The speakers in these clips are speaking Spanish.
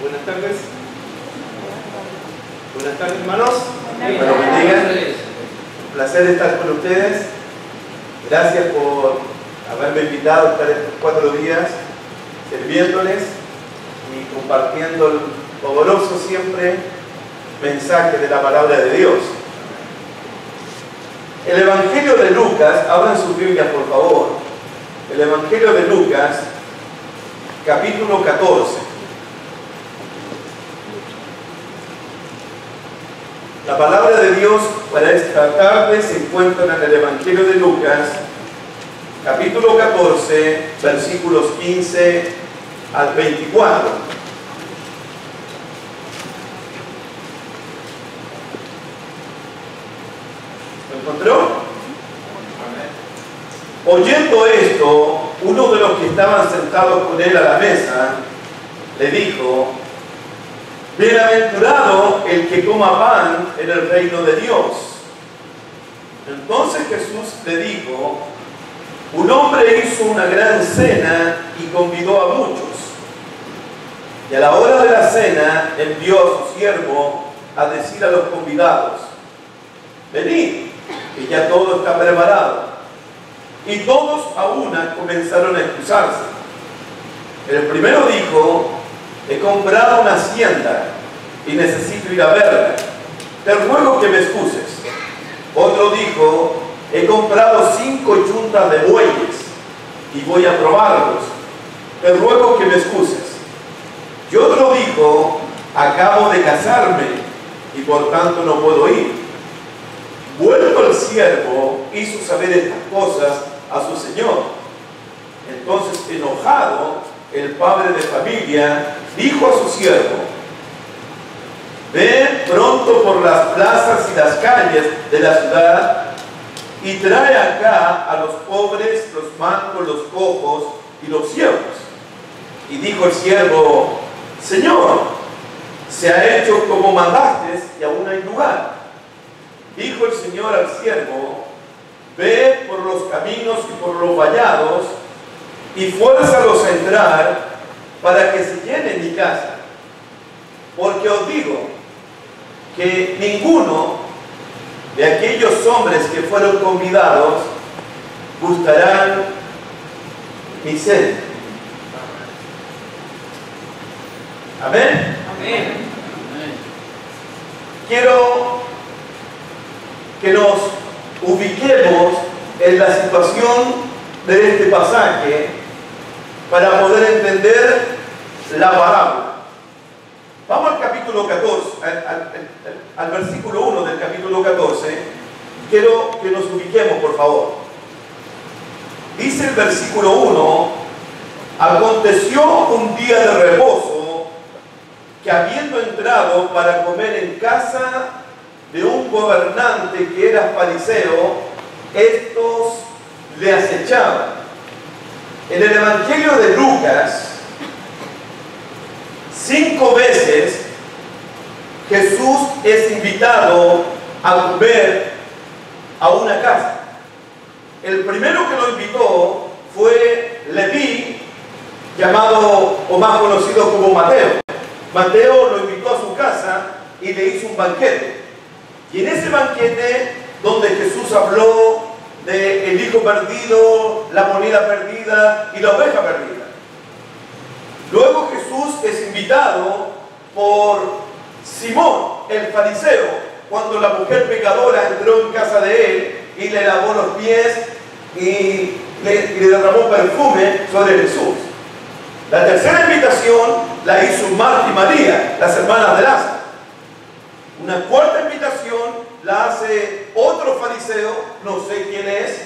Buenas tardes. Buenas tardes, hermanos. Buenas tardes. Un placer estar con ustedes. Gracias por haberme invitado a estar estos 4 días sirviéndoles y compartiendo el poderoso siempre mensaje de la palabra de Dios. El Evangelio de Lucas, abran sus Biblias por favor. El Evangelio de Lucas, capítulo 14. La palabra de Dios para esta tarde se encuentra en el Evangelio de Lucas, capítulo 14, versículos 15 al 24. ¿Lo encontró? Oyendo esto, uno de los que estaban sentados con él a la mesa le dijo: bienaventurado el que coma pan en el reino de Dios. Entonces Jesús le dijo: un hombre hizo una gran cena y convidó a muchos. Y a la hora de la cena envió a su siervo a decir a los convidados: venid, que ya todo está preparado. Y todos a una comenzaron a excusarse. El primero dijo: he comprado una hacienda y necesito ir a verla. Te ruego que me excuses. Otro dijo: he comprado 5 yuntas de bueyes y voy a probarlos. Te ruego que me excuses. Y otro dijo: acabo de casarme y por tanto no puedo ir. Vuelto el siervo, hizo saber estas cosas a su señor. Entonces, enojado, el padre de familia dijo a su siervo: ven pronto por las plazas y las calles de la ciudad y trae acá a los pobres, los mancos, los cojos y los ciegos. Y dijo el siervo: Señor, se ha hecho como mandaste y aún hay lugar. Dijo el Señor al siervo: ve por los caminos y por los vallados y fuérzalos a entrar para que se llene mi casa. Porque os digo que ninguno de aquellos hombres que fueron convidados gustarán mi cena. ¿Amén? Amén. Quiero que nos ubiquemos en la situación de este pasaje para poder entender la parábola. Vamos al capítulo 14, al versículo 1 del capítulo 14. Quiero que nos ubiquemos, por favor. Dice el versículo 1: aconteció un día de reposo que, habiendo entrado para comer en casa de un gobernante que era fariseo, estos le acechaban. En el Evangelio de Lucas, 5 veces Jesús es invitado a comer a una casa. El primero que lo invitó fue Leví, llamado o más conocido como Mateo. Mateo lo invitó a su casa y le hizo un banquete. Y en ese banquete, donde Jesús habló del hijo perdido, la moneda perdida y la oveja perdida. Luego Jesús es invitado por Simón, el fariseo, cuando la mujer pecadora entró en casa de él y le lavó los pies y le derramó perfume sobre Jesús. La tercera invitación la hizo Marta y María, las hermanas de Lázaro. Una cuarta invitación la hace otro fariseo, no sé quién es.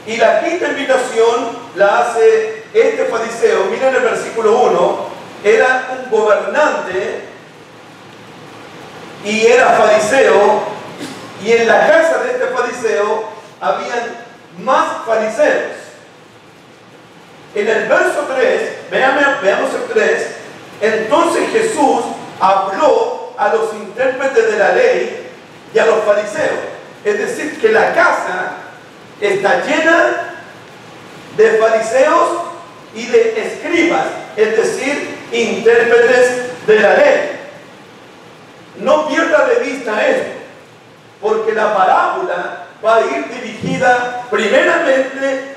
Y la quinta invitación la hace este fariseo. Miren el versículo 1. Era un gobernante y era fariseo. Y en la casa de este fariseo habían más fariseos. En el verso 3, veamos el 3. Entonces Jesús habló a los intérpretes de la ley y a los fariseos. Es decir, que la casa está llena de fariseos y de escribas, es decir, intérpretes de la ley. No pierda de vista esto, porque la parábola va a ir dirigida primeramente,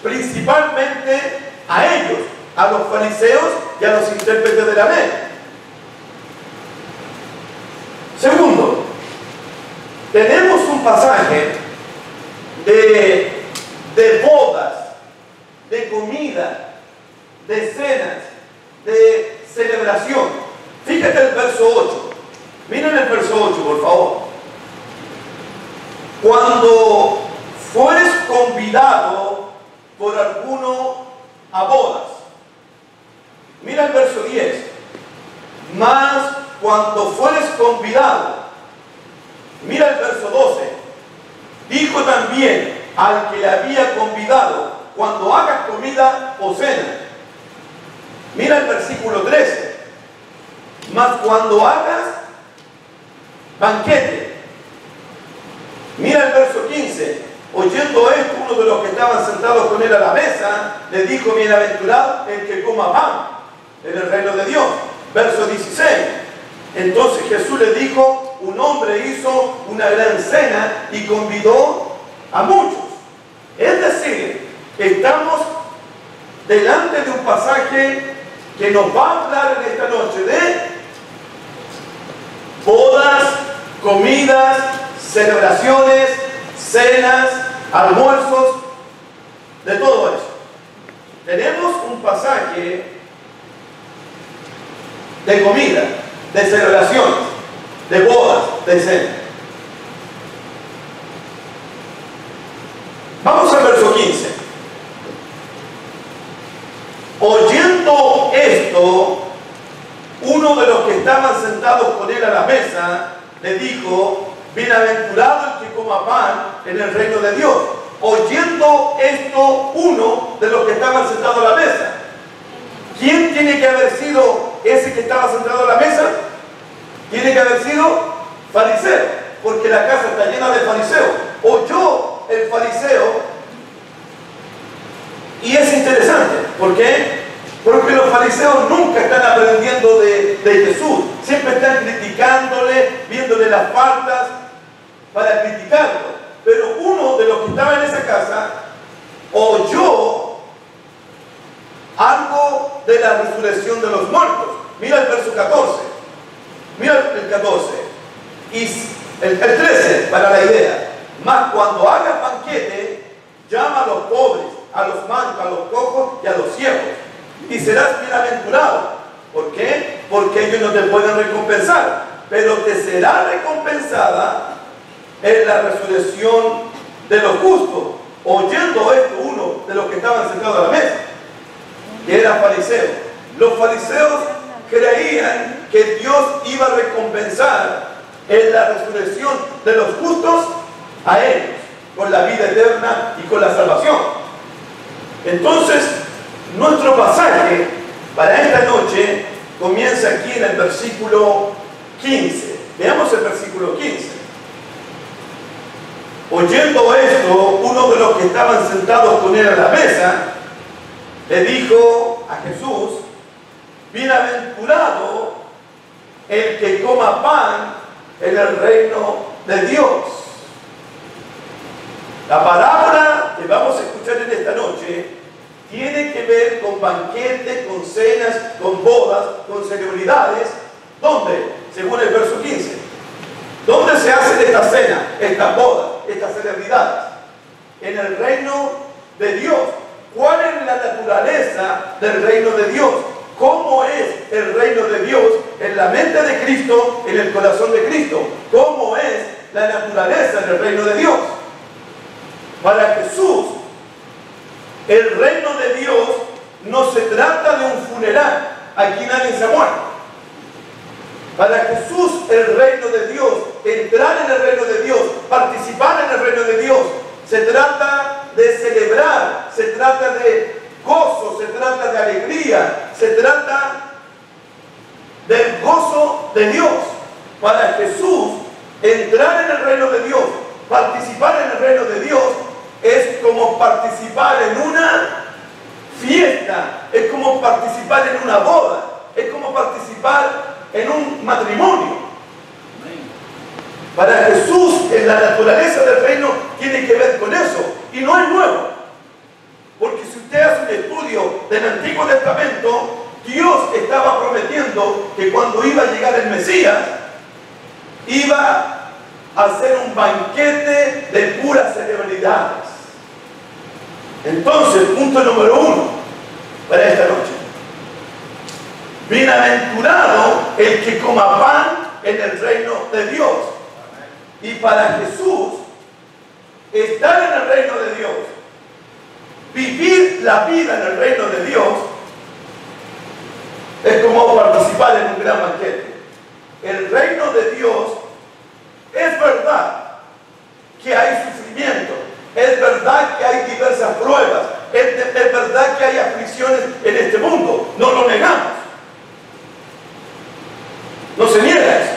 principalmente a ellos, a los fariseos y a los intérpretes de la ley. Segundo, tenemos un pasaje de bodas, de comida, de cenas, de celebración. Fíjate el verso 8. Miren el verso 8, por favor. Cuando fueres convidado por alguno a bodas. Mira el verso 10. Mas cuando fueres convidado. Mira el verso 12. Dijo también al que le había convidado, cuando hagas comida o cena. Mira el versículo 13. Mas cuando hagas banquete. Mira el verso 15. Oyendo esto, uno de los que estaban sentados con él a la mesa, le dijo: bienaventurado el que coma pan en el reino de Dios. Verso 16. Entonces Jesús le dijo: un hombre hizo una gran cena y convidó a muchos. Es decir, estamos delante de un pasaje que nos va a hablar en esta noche de bodas, comidas, celebraciones, cenas, almuerzos, de todo eso. Tenemos un pasaje de comida, de celebraciones, de bodas, de cena. Vamos al verso 15. Oyendo esto, uno de los que estaban sentados con él a la mesa le dijo: bienaventurado el que coma pan en el reino de Dios. Oyendo esto, uno de los que estaban sentados a la mesa. ¿Quién tiene que haber sido ese que estaba sentado a la mesa? Tiene que haber sido fariseo, porque la casa está llena de fariseos. Oyó el fariseo, y es interesante. ¿Por qué? Porque los fariseos nunca están aprendiendo de Jesús. Siempre están criticándole, viéndole las faltas para criticarlo. Pero uno de los que estaba en esa casa oyó algo de la resurrección de los muertos. Mira el verso 14. Mira el 14. Y el 13, para la idea. Mas cuando hagas banquete, llama a los pobres, a los mancos, a los cojos y a los ciegos, y serás bienaventurado. ¿Por qué? Porque ellos no te pueden recompensar, pero te será recompensada en la resurrección de los justos. Oyendo esto, uno de los que estaban sentados a la mesa, que era fariseo. Los fariseos creían que Dios iba a recompensar en la resurrección de los justos a ellos, con la vida eterna y con la salvación. Entonces, nuestro pasaje para esta noche comienza aquí en el versículo 15. Veamos el versículo 15. Oyendo esto, uno de los que estaban sentados con él a la mesa le dijo a Jesús: bienaventurado el que coma pan en el reino de Dios. La parábola que vamos a escuchar en esta noche tiene que ver con banquetes, con cenas, con bodas, con celebridades. ¿Dónde? Según el verso 15. ¿Dónde se hacen estas cenas, estas bodas, estas celebridades? En el reino de Dios. ¿Cuál es la naturaleza del reino de Dios? ¿Cómo es el reino de Dios en la mente de Cristo, en el corazón de Cristo? ¿Cómo es la naturaleza del reino de Dios? Para Jesús, el reino de Dios no se trata de un funeral. Aquí nadie se ha muerto. Para Jesús, el reino de Dios, entrar en el reino de Dios, participar en el reino de Dios, se trata de celebrar, se trata de gozo, se trata de alegría, se trata del gozo de Dios. Para Jesús, entrar en el reino de Dios, participar en el reino de Dios, es como participar en una fiesta, es como participar en una boda, es como participar en un matrimonio. Para Jesús, en la naturaleza del reino tiene que ver con eso. Y no es nuevo. Porque si usted hace un estudio del Antiguo Testamento, Dios estaba prometiendo que cuando iba a llegar el Mesías, iba a hacer un banquete de puras celebridades. Entonces, punto número 1 para esta noche. Bienaventurado el que coma pan en el reino de Dios. Y para Jesús, estar en el reino de Dios, vivir la vida en el reino de Dios, es como participar en un gran banquete. El reino de Dios es verdad que hay sufrimiento, es verdad que hay diversas pruebas, es verdad que hay aflicciones en este mundo, no lo negamos. No se niega eso.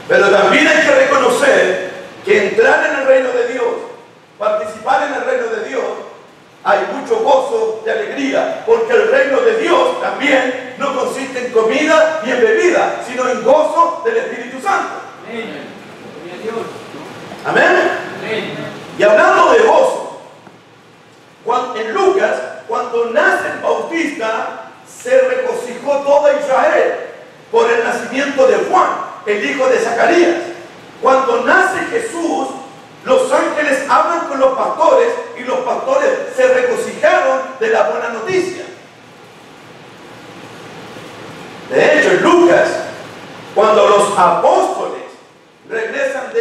Pero también hay que reconocer que entrar en el reino de Dios, participar en el reino de Dios, hay mucho gozo y alegría, porque el reino de Dios también no consiste en comida ni en bebida, sino en gozo del Espíritu Santo. Amén. Y hablando de gozo, en Lucas, cuando nace el Bautista, se regocijó toda Israel por el nacimiento de Juan, el hijo de Zacarías. Cuando nace Jesús, los ángeles hablan con los pastores y los pastores se regocijaron de la buena noticia. De hecho, en Lucas, cuando los apóstoles regresan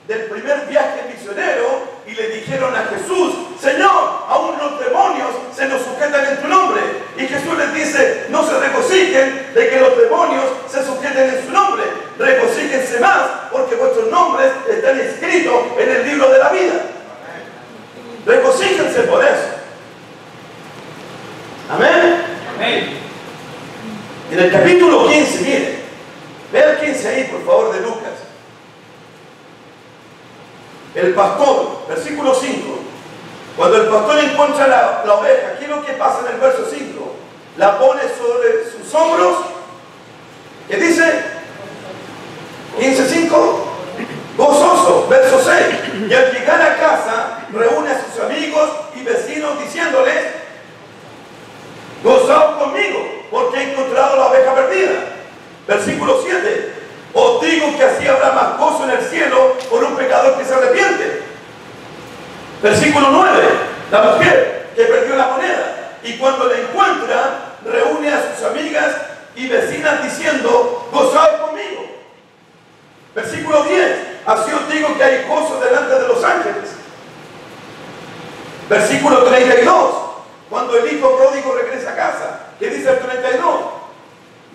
del primer viaje misionero y le dijeron a Jesús: Señor, aún los demonios se nos sujetan en tu nombre. Y Jesús les dice: no se regocijen de que los demonios se sujeten en su nombre, regocíjense más porque vuestros nombres están escritos en el libro de la vida. Regocíjense por eso. Amén. Amén. En el capítulo 15, mire, vea el 15 ahí, por favor, de Lucas. El pastor, versículo 5. Cuando el pastor encuentra la oveja, ¿qué es lo que pasa en el verso 5? La pone sobre sus hombros. ¿Qué dice? 15:5. Gozoso, verso 6. Y al llegar a casa, reúne a sus amigos y vecinos diciéndoles: gozaos conmigo, porque he encontrado la oveja perdida. Versículo 7. Os digo que así habrá más gozo en el cielo por un pecador que se arrepiente. Versículo 9. La mujer que perdió la moneda, y cuando la encuentra, reúne a sus amigas y vecinas diciendo: gozaos conmigo. Versículo 10. Así os digo que hay gozo delante de los ángeles. Versículo 32. Cuando el hijo pródigo regresa a casa, ¿qué dice el 32?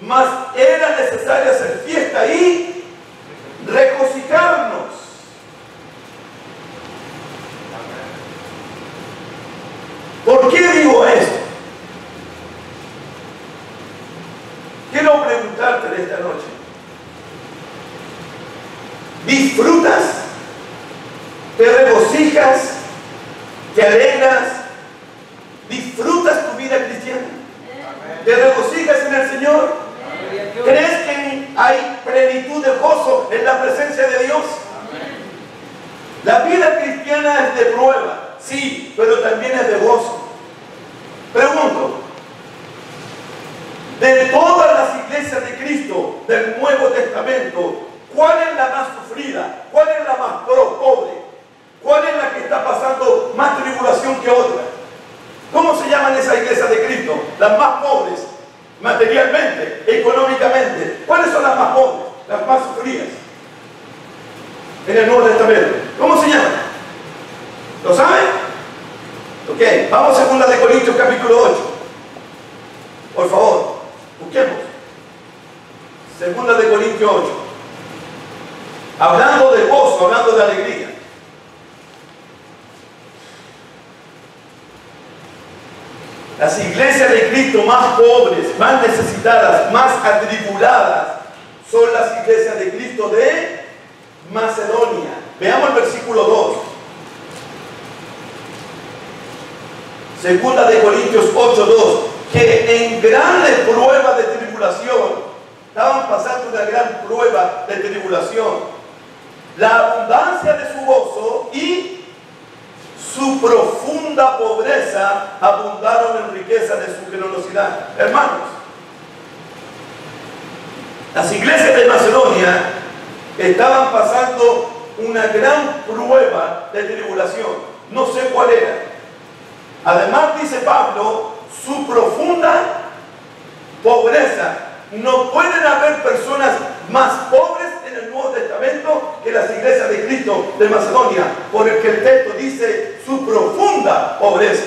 Mas era necesario hacer fiesta y regocijarnos. ¿Por qué digo esto? Quiero preguntarte en esta noche: ¿disfrutas? ¿Te regocijas? ¿Te alegras? ¿Disfrutas tu vida cristiana? ¿Te regocijas en el Señor? ¿Crees que hay plenitud de gozo en la presencia de Dios? La vida cristiana es de prueba, sí, pero también es de gozo. Pregunto: de todas las iglesias de Cristo del Nuevo Testamento, ¿cuál es la más sufrida? ¿Cuál es la más pobre? ¿Cuál es la que está pasando más tribulación que otra? ¿Cómo se llaman esas iglesias de Cristo? Las más pobres, materialmente, económicamente. ¿Cuáles son las más pobres? Las más sufridas en el Nuevo Testamento. ¿Cómo se llaman? ¿Lo saben? Ok, vamos a 2 Corintios capítulo 8. Por favor, busquemos. 2 Corintios 8. Hablando de gozo, hablando de alegría. Las iglesias de Cristo más pobres, más necesitadas, más atribuladas, son las iglesias de Cristo de Macedonia. Veamos el versículo 2. 2 Corintios 8:2. Que en grandes pruebas de tribulación estaban pasando gran prueba de tribulación. La abundancia de su gozo y su profunda pobreza abundaron en riqueza de su generosidad. Hermanos, las iglesias de Macedonia estaban pasando una gran prueba de tribulación. No sé cuál era. Además, dice Pablo, su profunda pobreza. No pueden haber personas más pobres en el Nuevo Testamento que las iglesias de Cristo de Macedonia, porque el texto dice su profunda pobreza.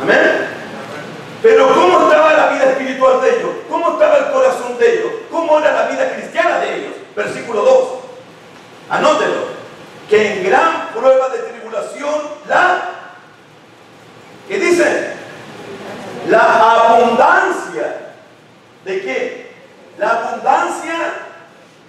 Amén. Pero ¿cómo estaba la vida espiritual de ellos? ¿Cómo estaba el corazón de ellos? ¿Cómo era la vida cristiana de ellos? Versículo 2. Anótelo. Que en gran prueba de tribulación ¿qué dice? La abundancia. ¿De qué? La abundancia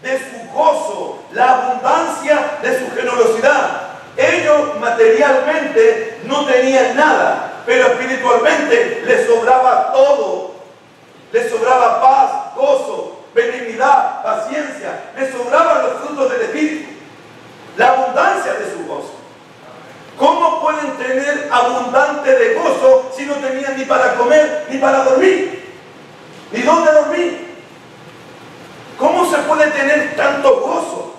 de su gozo, la abundancia de su generosidad. Ellos materialmente no tenían nada, pero espiritualmente les sobraba todo. Les sobraba paz, gozo, benignidad, paciencia. Les sobraban los frutos del Espíritu. La abundancia de su gozo. ¿Cómo pueden tener abundante de gozo si no tenían ni para comer, ni para dormir? ¿Ni dónde dormir? ¿Cómo se puede tener tanto gozo,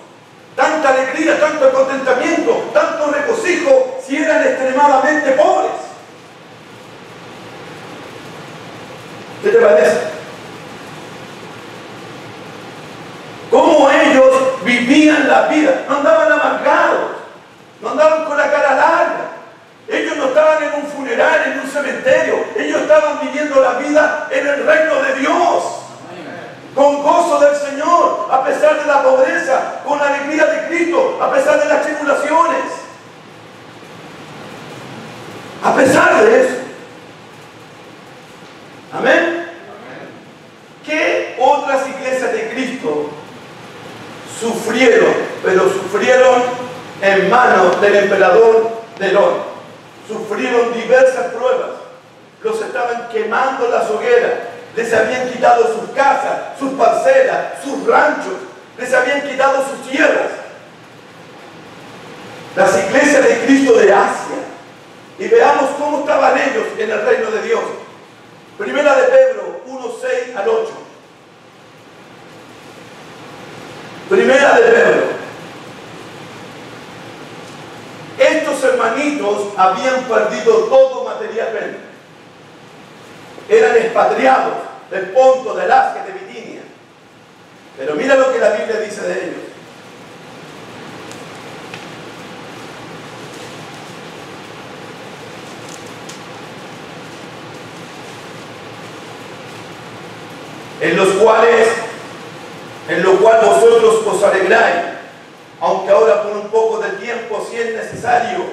tanta alegría, tanto contentamiento, tanto regocijo si eran extremadamente pobres? ¿Qué te parece? ¿Cómo ellos vivían la vida? No andaban amargados, no andaban con la cara larga. Ellos no estaban en un funeral, en un cementerio. Ellos estaban viviendo la vida en el reino de Dios. Con gozo del Señor, a pesar de la pobreza, con la alegría de Cristo, a pesar de las tribulaciones. A pesar de eso. Amén. ¿Qué otras iglesias de Cristo sufrieron? Pero sufrieron en manos del emperador Nerón. Sufrieron diversas pruebas. Los estaban quemando en las hogueras. Les habían quitado sus casas, sus parcelas, sus ranchos. Les habían quitado sus tierras. Las iglesias de Cristo de Asia. Y veamos cómo estaban ellos en el reino de Dios. Primera de Pedro 1:6 al 8. Primera de Pedro. Estos hermanitos habían perdido todo materialmente. Eran expatriados del Ponto, del Asia, de Bitinia. Pero mira lo que la Biblia dice de ellos. En lo cual vosotros os alegráis, aunque ahora por un poco de tiempo, si es necesario,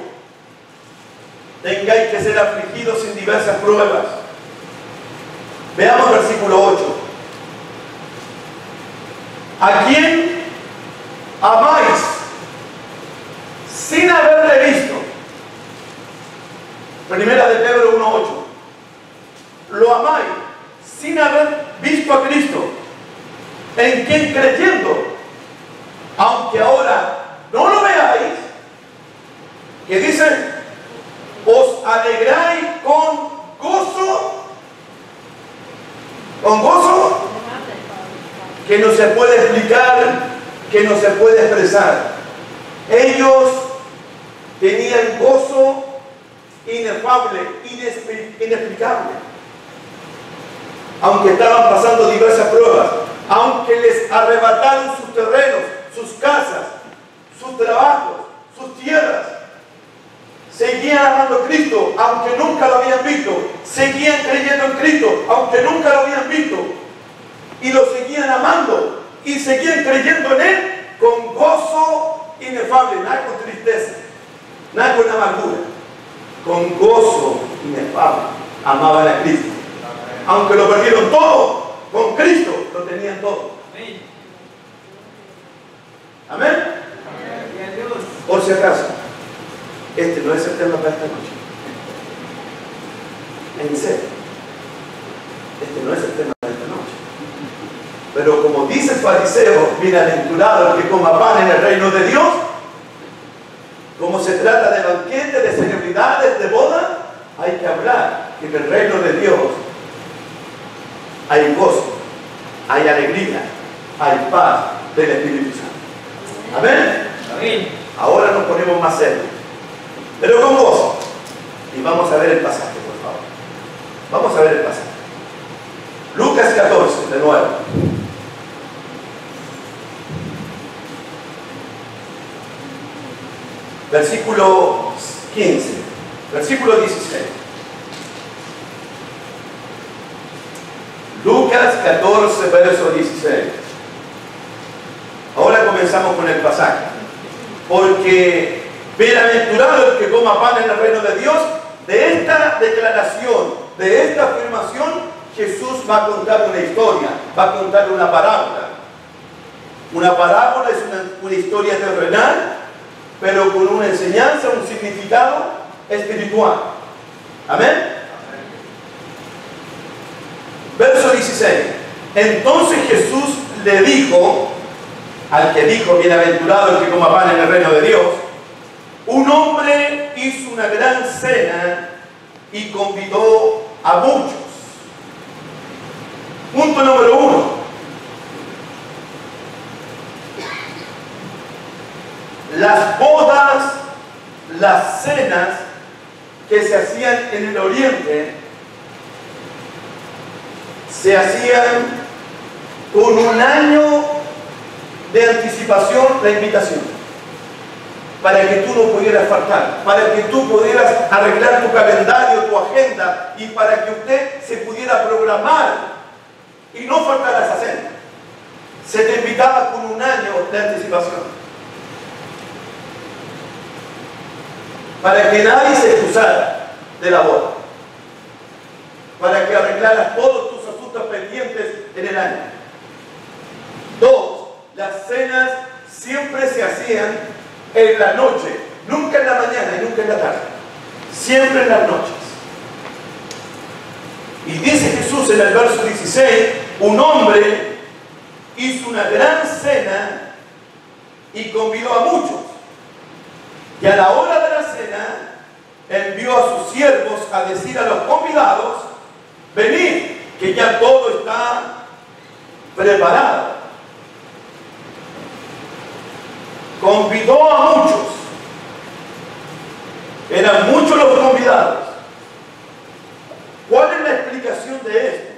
tengáis que ser afligidos en diversas pruebas. Veamos versículo 8. ¿A quién amáis sin haberle visto? Primera de Pedro 1:8. Lo amáis sin haber visto a Cristo. ¿En quién creyendo? Aunque ahora no lo veáis, que dice, os alegráis con gozo, que no se puede explicar, que no se puede expresar. Ellos tenían gozo inefable, inexplicable. Aunque estaban pasando diversas pruebas, aunque les arrebataron sus terrenos, sus casas, sus trabajos, sus tierras, seguían amando a Cristo, aunque nunca lo habían visto. Seguían creyendo en Cristo, aunque nunca lo habían visto. Y lo seguían amando, y seguían creyendo en Él con gozo inefable, nada con tristeza, nada con amargura. Con gozo inefable amaban a Cristo. Aunque lo perdieron todo, con Cristo lo tenían todo. Amén. Por si acaso, este no es el tema para esta noche. En serio, este no es el tema para esta noche. Pero como dice el fariseo, bienaventurado el que coma pan en el reino de Dios, como se trata de banquete, de celebridades, de boda, hay que hablar que en el reino de Dios hay gozo, hay alegría, hay paz del Espíritu Santo. Amén. Amén. Ahora nos ponemos más serios, pero con gozo. Y vamos a ver el pasaje, por favor. Vamos a ver el pasaje. Lucas 14, de nuevo. Versículo 15, versículo 16. Lucas 14, verso 16. Ahora comenzamos con el pasaje. Porque bienaventurado el que coma pan en el reino de Dios. De esta declaración, de esta afirmación, Jesús va a contar una historia, va a contar una parábola. Una parábola es una historia terrenal, pero con una enseñanza, un significado espiritual. Amén. Verso 16. Entonces Jesús le dijo, al que dijo, bienaventurado el que coma pan en el reino de Dios, un hombre hizo una gran cena y convidó a muchos. Punto número 1. Las bodas, las cenas que se hacían en el Oriente, se hacían con un año de anticipación la invitación, para que tú no pudieras faltar, para que tú pudieras arreglar tu calendario, tu agenda, y para que usted se pudiera programar y no faltar a esa cena. Se te invitaba con un año de anticipación, para que nadie se excusara de la boda, para que arreglaras todos tus asuntos pendientes en el año. 2. Las cenas siempre se hacían en la noche, nunca en la mañana y nunca en la tarde, siempre en las noches. Y dice Jesús en el verso 16, un hombre hizo una gran cena y convidó a muchos. Y a la hora de la cena envió a sus siervos a decir a los convidados, venid, que ya todo está preparado. Convidó a muchos. Eran muchos los convidados. ¿Cuál es la explicación de esto?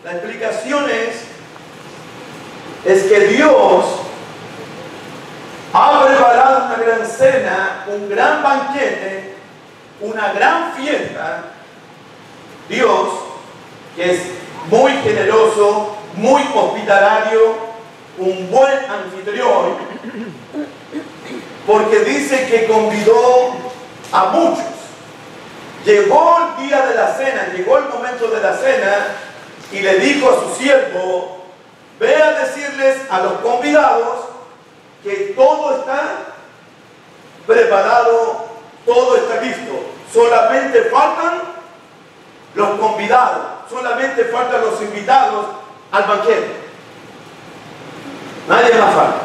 La explicación es que Dios ha preparado una gran cena, un gran banquete, una gran fiesta. Dios, que es muy generoso, muy hospitalario, un buen anfitrión, porque dice que convidó a muchos. Llegó el día de la cena, llegó el momento de la cena, y le dijo a su siervo, ve a decirles a los convidados que todo está preparado, todo está listo. Solamente faltan los convidados, solamente faltan los invitados al banquete. Nadie más falta.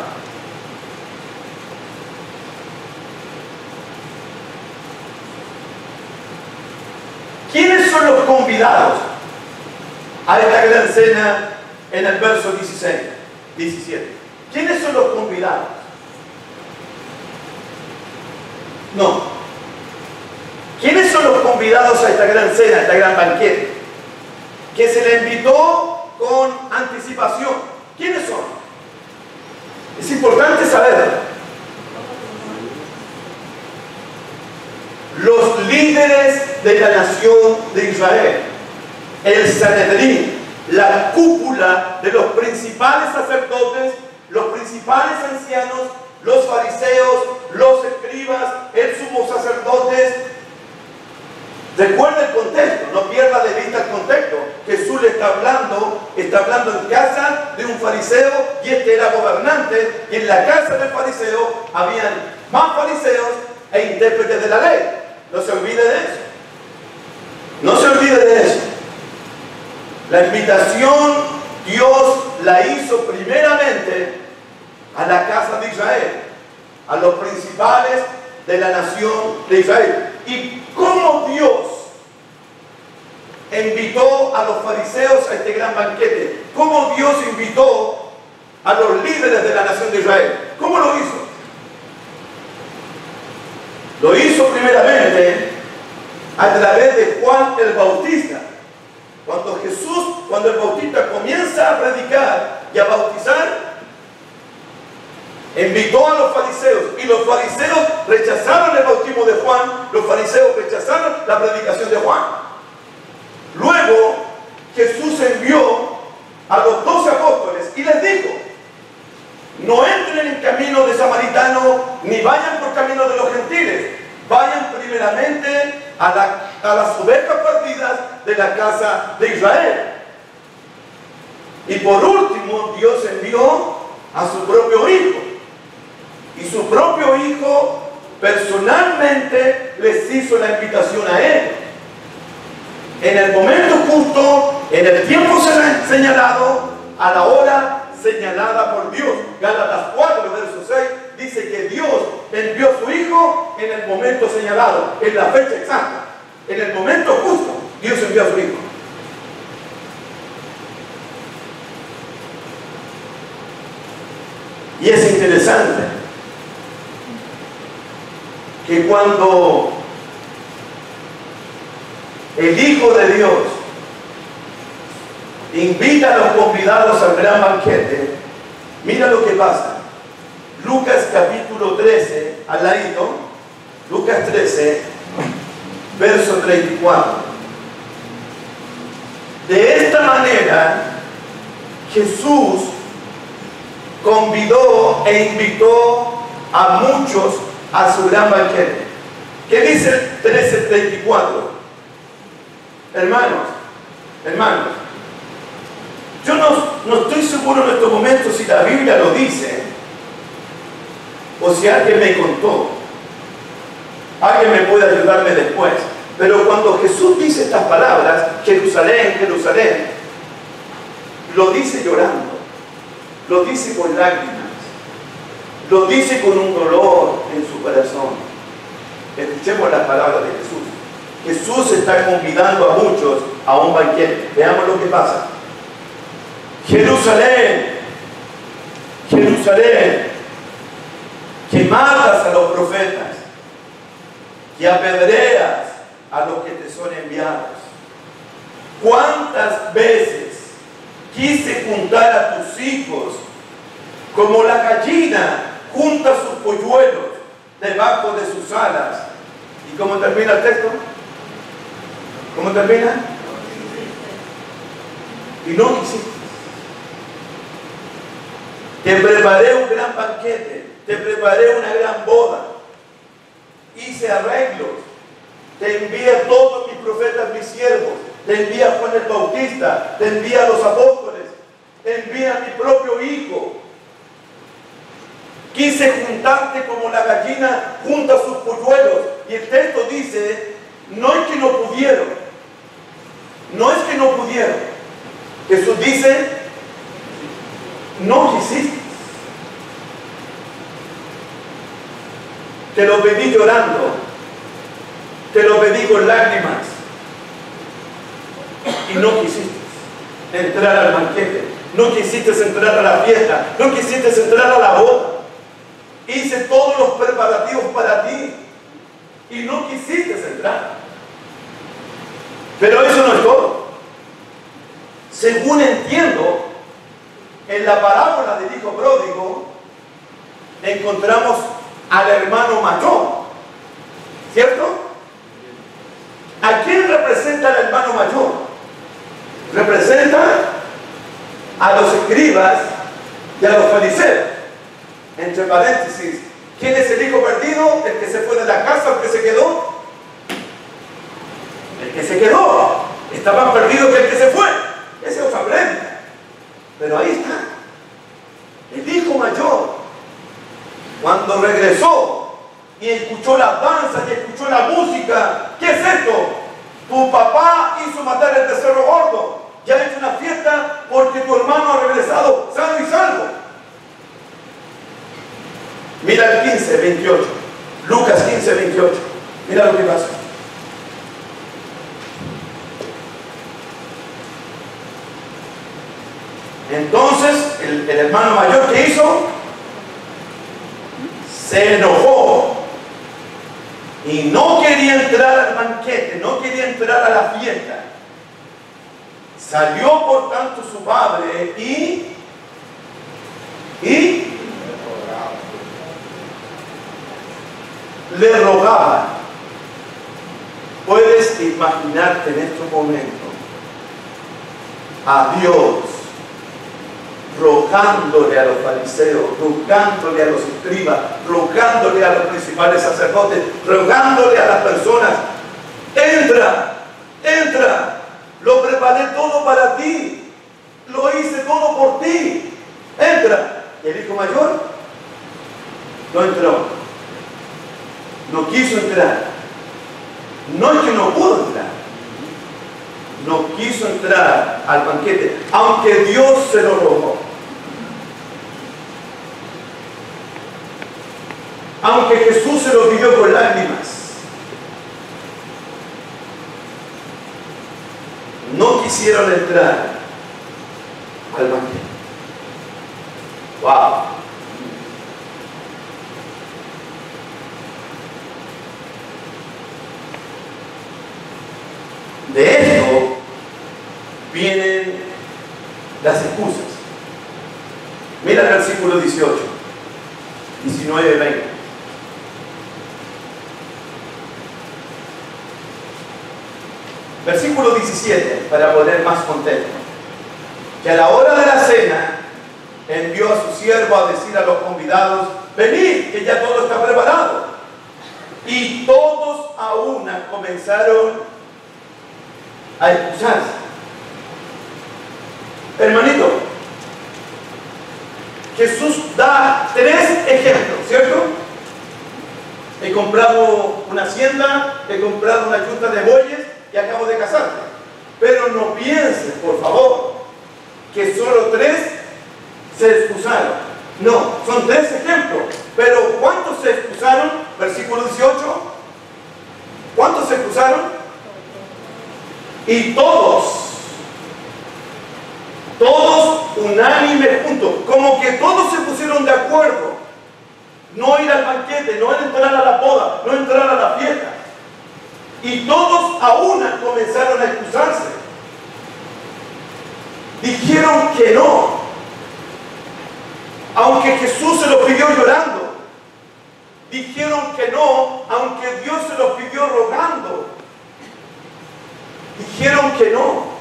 ¿Quiénes son los convidados a esta gran cena en el verso 17? ¿Quiénes son los convidados? No. ¿Quiénes son los convidados a esta gran cena, a esta gran banquete? Que se le invitó con anticipación. ¿Quiénes son? Es importante saberlo. Los líderes de la nación de Israel, el Sanedrín, la cúpula de los principales sacerdotes, los principales ancianos, los fariseos, los escribas, el sumo sacerdote. Recuerda el contexto, no pierda de vista el contexto. Jesús le está hablando en casa de un fariseo, y este era gobernante, y en la casa del fariseo habían más fariseos e intérpretes de la ley. No se olvide de eso. No se olvide de eso. La invitación Dios la hizo primeramente a la casa de Israel, a los principales de la nación de Israel. ¿Y cómo Dios invitó a los fariseos a este gran banquete? ¿Cómo Dios invitó a los líderes de la nación de Israel? ¿Cómo lo hizo? Lo hizo primeramente a través de Juan el Bautista. Cuando el Bautista comienza a predicar y a bautizar, invitó a los fariseos, y los fariseos rechazaron el bautismo de Juan, los fariseos rechazaron la predicación de Juan. Luego Jesús envió a los 12 apóstoles y les dijo: no entren en camino de samaritano, ni vayan por camino de los gentiles, vayan primeramente a las ovejas perdidas de la casa de Israel. Y por último, Dios envió a su propio Hijo. Y su propio Hijo personalmente les hizo la invitación a Él. En el momento justo, en el tiempo señalado, a la hora señalada por Dios. Gálatas 4, verso 6, dice que Dios envió a su Hijo en el momento señalado, en la fecha exacta. En el momento justo, Dios envió a su Hijo. Y es interesante que cuando el Hijo de Dios invita a los convidados al gran banquete, mira lo que pasa. Lucas capítulo 13, al ladito, Lucas 13, verso 34. De esta manera, Jesús convidó e invitó a muchos a su gran banquete. ¿Qué dice el 13:34? Hermanos, yo no estoy seguro en estos momentos si la Biblia lo dice o si alguien me contó. Alguien me puede ayudarme después. Pero cuando Jesús dice estas palabras, Jerusalén, Jerusalén, lo dice llorando, lo dice con lágrimas, lo dice con un dolor en su corazón. Escuchemos las palabras de Jesús. Jesús está convidando a muchos a un banquete. Veamos lo que pasa. Jerusalén, Jerusalén, que matas a los profetas, que apedreas a los que te son enviados. ¿Cuántas veces quise juntar a tus hijos como la gallina junta sus polluelos debajo de sus alas? ¿Y cómo termina el texto? ¿Cómo termina? Y no quisiste. Te preparé un gran banquete, te preparé una gran boda, hice arreglos, te envié a todos mis profetas, mis siervos, te envié a Juan el Bautista, te envié a los apóstoles, te envié a mi propio Hijo. Quise juntarte como la gallina junta sus polluelos. Y el texto dice, no es que no pudieron, no es que no pudieron. Jesús dice, no quisiste. Te lo pedí llorando, te lo pedí con lágrimas y no quisiste entrar al banquete, no quisiste entrar a la fiesta, no quisiste entrar a la boda. Hice todos los preparativos para ti y no quisiste entrar. Pero eso no es todo. Según entiendo, en la parábola del hijo pródigo encontramos al hermano mayor, ¿cierto? ¿A quién representa el hermano mayor? Representa a los escribas y a los fariseos. Entre paréntesis, ¿quién es el hijo perdido? ¿El que se fue de la casa? ¿El que se quedó? El que se quedó. Está más perdido que el que se fue. Ese es otra prédica. Pero ahí está. El hijo mayor, cuando regresó y escuchó las danzas y escuchó la música, ¿qué es esto? Tu papá hizo matar el becerro gordo. Ya ha hecho una fiesta porque tu hermano 15, 28. Lucas 15, 28. Mira lo que pasa. Entonces, el hermano mayor, ¿qué hizo? Se enojó y no quería entrar al banquete, no quería entrar a la fiesta. Salió por tanto su padre y le rogaba. Puedes imaginarte en este momento a Dios rogándole a los fariseos, rogándole a los escribas, rogándole a los principales sacerdotes, rogándole a las personas: entra, entra, lo preparé todo para ti, lo hice todo por ti, entra. Y el hijo mayor no entró, no quiso entrar. No es que no pudo entrar, no quiso entrar al banquete, aunque Dios se lo rogó. Aunque Jesús se lo pidió con lágrimas, no quisieron entrar al banquete. ¡Wow! De esto vienen las excusas. Mira el versículo 18, 19 y 20. Versículo 17, para poner más contexto. Que a la hora de la cena envió a su siervo a decir a los convidados: venid, que ya todo está preparado. Y todos a una comenzaron a excusarse. Hermanito, Jesús da 3 ejemplos, ¿cierto? He comprado una hacienda, he comprado una yunta de bueyes y acabo de casarme. Pero no piensen, por favor, que solo 3 se excusaron. No, son 3 ejemplos. Pero ¿cuántos se excusaron? Versículo 18. ¿Cuántos se excusaron? Y todos unánime juntos, como que todos se pusieron de acuerdo. No ir al banquete, no entrar a la boda, no entrar a la fiesta. Y todos a una comenzaron a excusarse. Dijeron que no. Aunque Jesús se lo pidió llorando. Dijeron que no, aunque Dios se lo pidió rogando. Dijeron que no.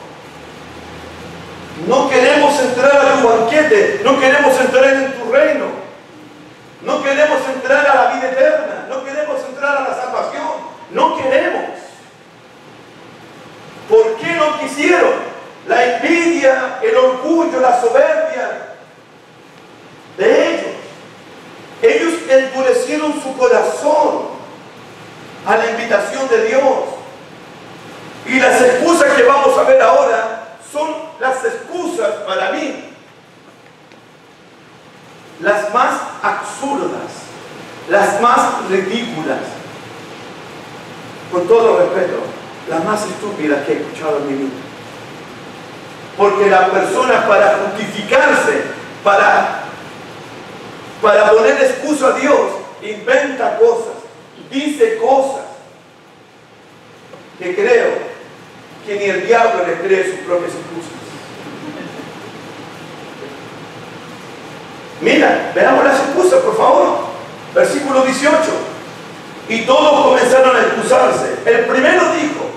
No queremos entrar a tu banquete, no queremos entrar en tu reino, no queremos entrar a la vida eterna, no queremos entrar a la salvación, no queremos. ¿Por qué no quisieron? La envidia, el orgullo, la soberbia de ellos. Ellos endurecieron su corazón a la invitación de Dios. Y las excusas que vamos a ver ahora son las excusas, para mí, las más absurdas, las más ridículas, con todo respeto, las más estúpidas que he escuchado en mi vida. Porque la persona, para justificarse, para poner excusa a Dios, inventa cosas, dice cosas que creo que ni el diablo le cree sus propias excusas. Mira, veamos las excusas, por favor. Versículo 18. Y todos comenzaron a excusarse. El primero dijo: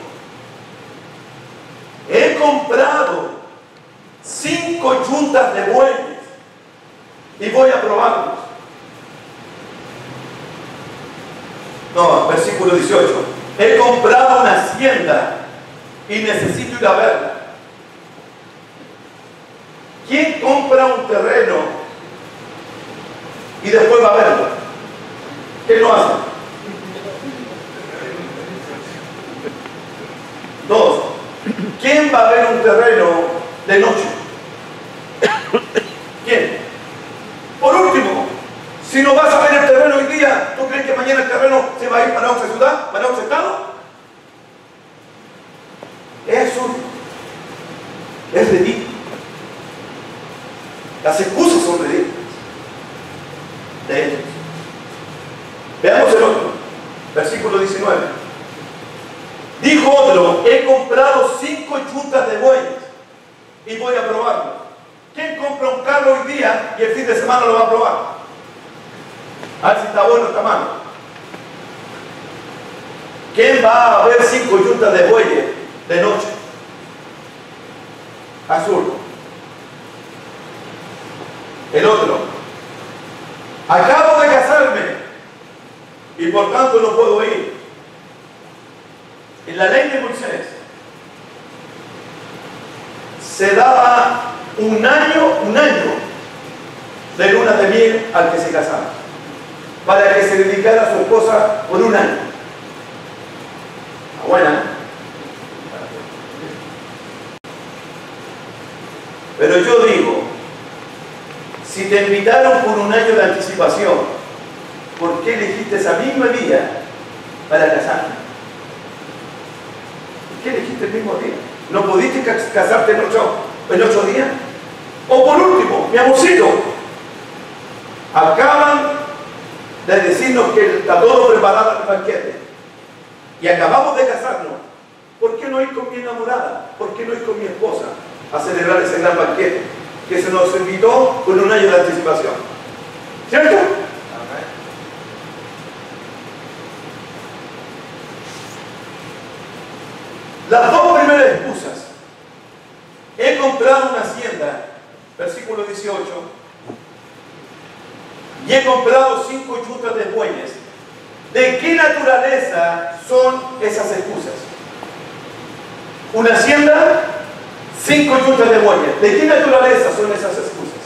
he comprado 5 yuntas de bueyes y voy a probarlos. No, versículo 18. He comprado una hacienda y necesito ir a verla. ¿Quién compra un terreno y después va a verlo? ¿Qué no hace? 2. ¿Quién va a ver un terreno de noche? ¿Quién? Por último, si no vas a ver el terreno hoy día, ridículo. Las excusas son ridículas de ellos. Veamos el otro, versículo 19. Dijo otro: he comprado 5 yuntas de bueyes y voy a probarlo. ¿Quién compra un carro hoy día y el fin de semana lo va a probar? A ver si está bueno o está malo. ¿Quién va a ver 5 yuntas de bueyes de noche? Azul. El otro: acabo de casarme y por tanto no puedo ir. En la ley de Moisés se daba un año de luna de miel al que se casaba, para que se dedicara a su esposa por un año. Buena, ¿eh? Pero yo digo, si te invitaron por un año de anticipación, ¿por qué elegiste esa misma día para casarte? ¿Por qué elegiste el mismo día? ¿No pudiste casarte en 8 días? O por último, mi amorcito, acaban de decirnos que está todo preparado para el banquete y acabamos de casarnos. ¿Por qué no ir con mi enamorada? ¿Por qué no ir con mi esposa a celebrar ese gran banquete que se nos invitó con un año de anticipación? ¿Cierto? Amén. Las dos primeras excusas: he comprado una hacienda, versículo 18, y he comprado 5 yuntas de bueyes. ¿De qué naturaleza son esas excusas? Una hacienda, 5 yuntas de bueyes. ¿De qué naturaleza son esas excusas?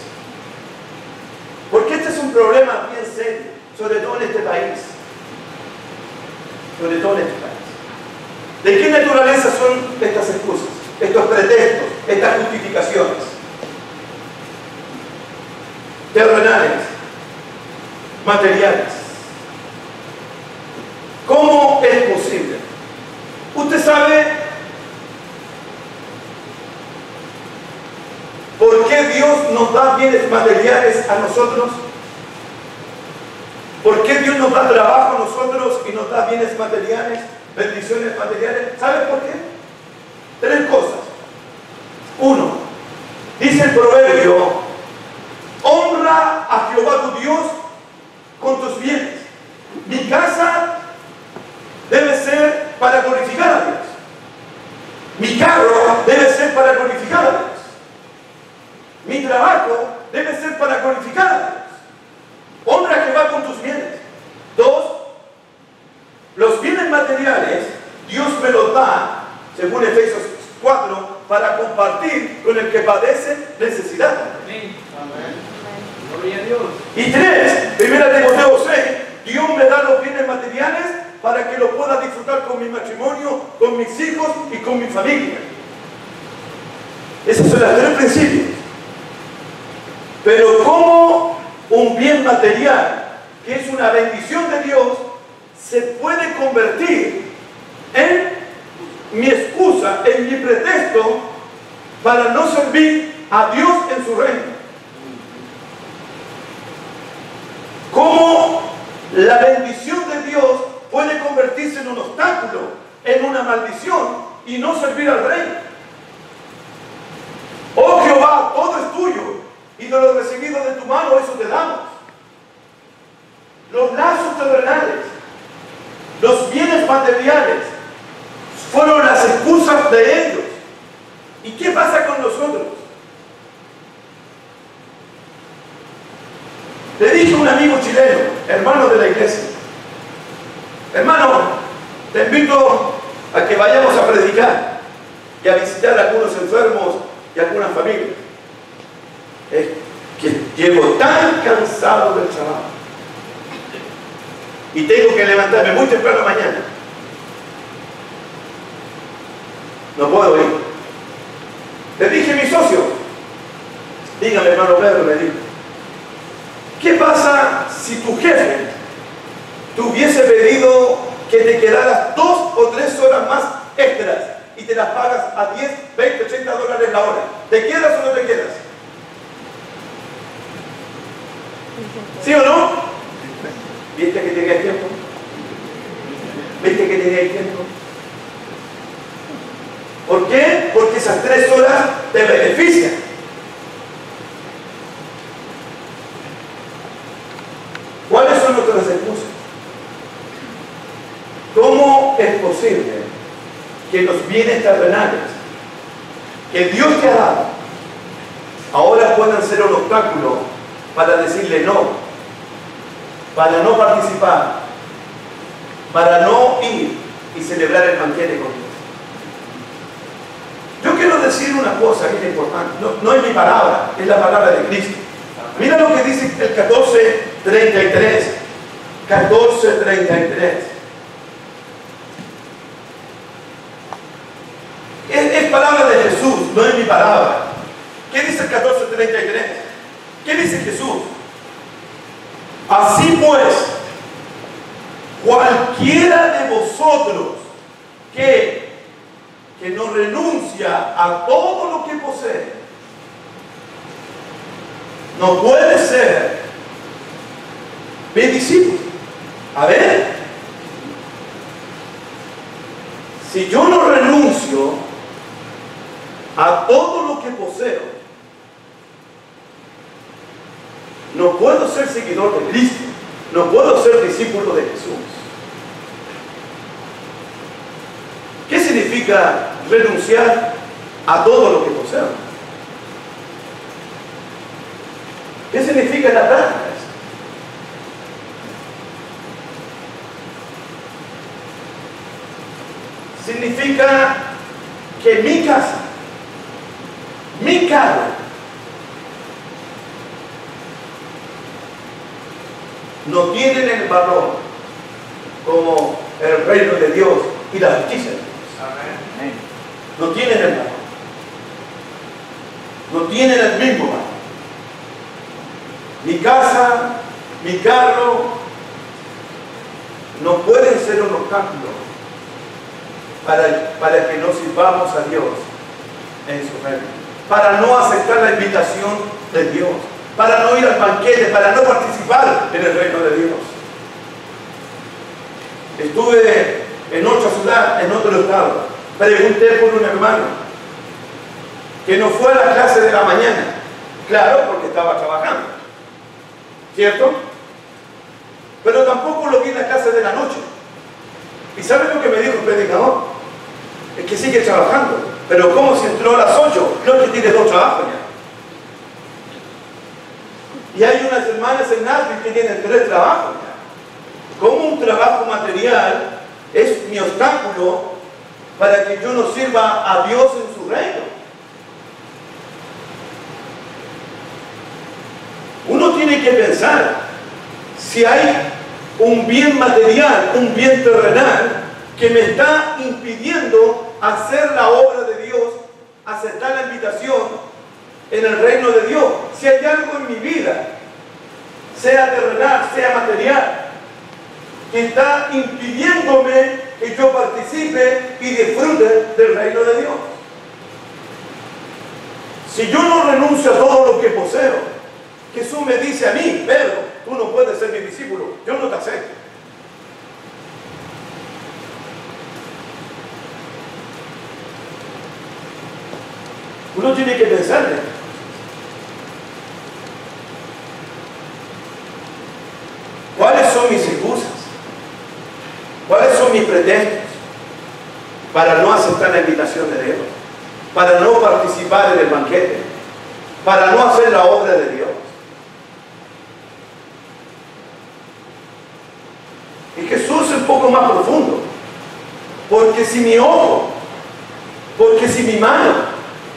Porque este es un problema bien serio, sobre todo en este país. Sobre todo en este país. ¿De qué naturaleza son estas excusas? Estos pretextos, estas justificaciones. Terrenales, materiales. ¿Cómo es posible? Usted sabe por qué Dios nos da bienes materiales a nosotros. ¿Por qué Dios nos da trabajo a nosotros y nos da bienes materiales, bendiciones materiales? ¿Sabe por qué? 3 cosas. 1, dice el proverbio: honra a Jehová tu Dios con tus bienes. Mi casa debe ser para glorificar a Dios. Mi carro debe ser para glorificar a Dios. Mi trabajo debe ser para glorificar a Dios. Honra a Jehová con tus bienes. 2, los bienes materiales Dios me los da, según Efesios 4, para compartir con el que padece necesidad. Amén. Gloria a Dios. Y 3, 1 Timoteo 6, Dios me da los bienes materiales para que los pueda disfrutar con mi matrimonio, con mis hijos y con mi familia. Esos son los 3 principios. Pero ¿cómo un bien material, que es una bendición de Dios, se puede convertir en mi excusa, en mi pretexto para no servir a Dios en su reino? ¿Cómo la bendición de Dios puede convertirse en un obstáculo, en una maldición y no servir al reino? Oh Jehová, todo es tuyo, y de lo recibido de tu mano eso te damos. Los lazos terrenales, los bienes materiales, fueron las excusas de ellos. ¿Y qué pasa con nosotros? Le dije a un amigo chileno, hermano de la iglesia: hermano, te invito a que vayamos a predicar y a visitar a algunos enfermos y a algunas familias. Es que llego tan cansado del trabajo y tengo que levantarme muy temprano mañana. No puedo ir. Le dije a mi socio: dígame, hermano Pedro, me dijo, ¿qué pasa si tu jefe te hubiese pedido que te quedaras 2 o 3 horas más extras y y te las pagas a 10, 20, 80 dólares la hora. ¿Te quedas o no te quedas? ¿Sí o no? ¿Viste que tenías tiempo? ¿Viste que tenías tiempo? ¿Por qué? Porque esas 3 horas te benefician. ¿Cuáles son nuestras excusas? ¿Cómo es posible que los bienes terrenales que Dios te ha dado ahora puedan ser un obstáculo para decirle no, para no participar, para no ir y celebrar el banquete con Dios? Yo quiero decir una cosa que es importante, no es mi palabra, es la palabra de Cristo. Mira lo que dice el 14:33. 14:33. Es palabra de Jesús, no es mi palabra. ¿Qué dice el 14:33? ¿Qué dice Jesús? Así pues, cualquiera de vosotros que no renuncia a todo lo que posee, no puede ser mi discípulo. A ver, si yo no renuncio a todo lo que poseo, no puedo ser seguidor de Cristo, no puedo ser discípulo de Jesús. ¿Qué significa renunciar a todo lo que poseo? ¿Qué significa en la práctica? Significa que mi casa, mi carro, no tienen el valor como el reino de Dios y la justicia de Dios. Amén. No tienen el valor. No tienen el mismo valor. Mi casa, mi carro, no pueden ser un obstáculo para que no sirvamos a Dios en su reino, para no aceptar la invitación de Dios, para no ir al banquete, para no participar en el reino de Dios. Estuve en otra ciudad, en otro estado, pregunté por un hermano que no fue a la clase de la mañana, claro, porque estaba trabajando, ¿cierto? Pero tampoco lo vi en la clase de la noche. ¿Y saben lo que me dijo el predicador? Es que sigue trabajando, pero ¿cómo si entró a las 8? No es que tiene 2 trabajos ya. Y hay unas hermanas en Nashville que tienen 3 trabajos ya. ¿Cómo un trabajo material es mi obstáculo para que yo no sirva a Dios en su reino? Uno tiene que pensar si hay un bien material, un bien terrenal que me está impidiendo hacer la obra de Dios, aceptar la invitación en el reino de Dios. Si hay algo en mi vida, sea terrenal, sea material, que está impidiéndome que yo participe y disfrute del reino de Dios. Si yo no renuncio a todo lo que poseo, Jesús me dice a mí: Pedro, tú no puedes ser mi discípulo, yo no te acepto. Uno tiene que pensar en esto. ¿Cuáles son mis excusas? ¿Cuáles son mis pretextos para no aceptar la invitación de Dios? Para no participar en el banquete, para no hacer la obra de Dios. Y Jesús es un poco más profundo, porque si mi ojo, porque si mi mano,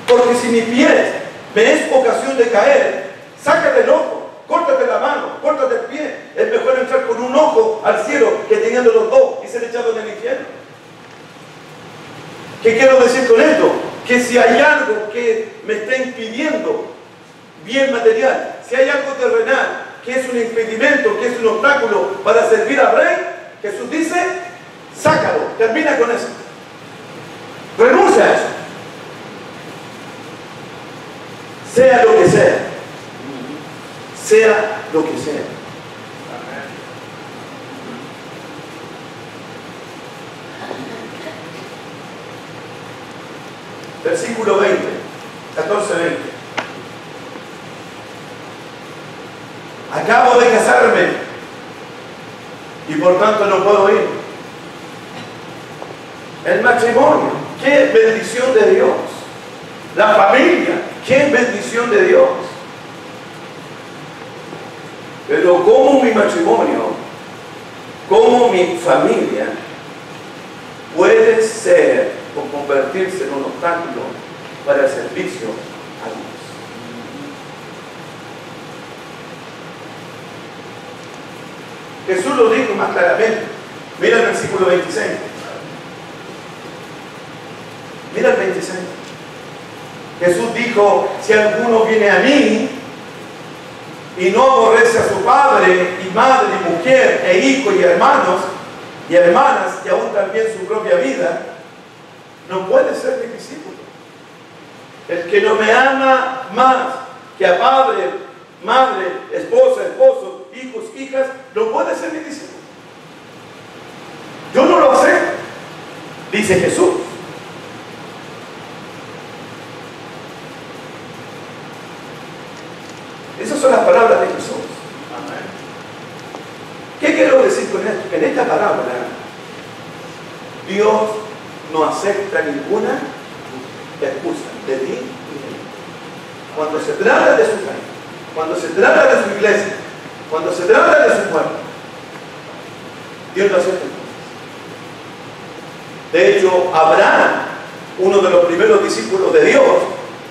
porque si mi pie me es ocasión de caer, sácate el ojo, córtate la mano, córtate el pie. Es mejor entrar con un ojo al cielo que teniendo los 2 y ser echado en el infierno. ¿Qué quiero decir con esto? Que si hay algo que me está impidiendo bien material, si hay algo terrenal que es un impedimento, que es un obstáculo para servir al Rey, Jesús dice: sácalo, termina con eso. Renuncia a eso. Sea lo que sea. Sea lo que sea. Versículo 20, 14-20. Acabo de casarme y por tanto no puedo ir. El matrimonio, qué bendición de Dios. La familia, qué bendición de Dios. Pero ¿cómo mi matrimonio, cómo mi familia puede ser o convertirse en un obstáculo para el servicio a Dios? Jesús lo dijo más claramente. Mira el versículo 26. Mira el 26. Jesús dijo, si alguno viene a mí y no aborrece a su padre y madre y mujer e hijos y hermanos y hermanas y aún también su propia vida, no puede ser mi discípulo. El que no me ama más que a padre, madre, esposa, esposo, hijos, hijas, no puede ser mi discípulo. Yo no lo acepto, dice Jesús. Esas son las palabras de Jesús. ¿Qué quiero decir con esto? En esta parábola, Dios no acepta ninguna excusa de ti y de mí. Cuando se trata de su reino, cuando se trata de su iglesia, cuando se trata de su pueblo, Dios no acepta excusas. De hecho, Abraham, uno de los primeros discípulos de Dios,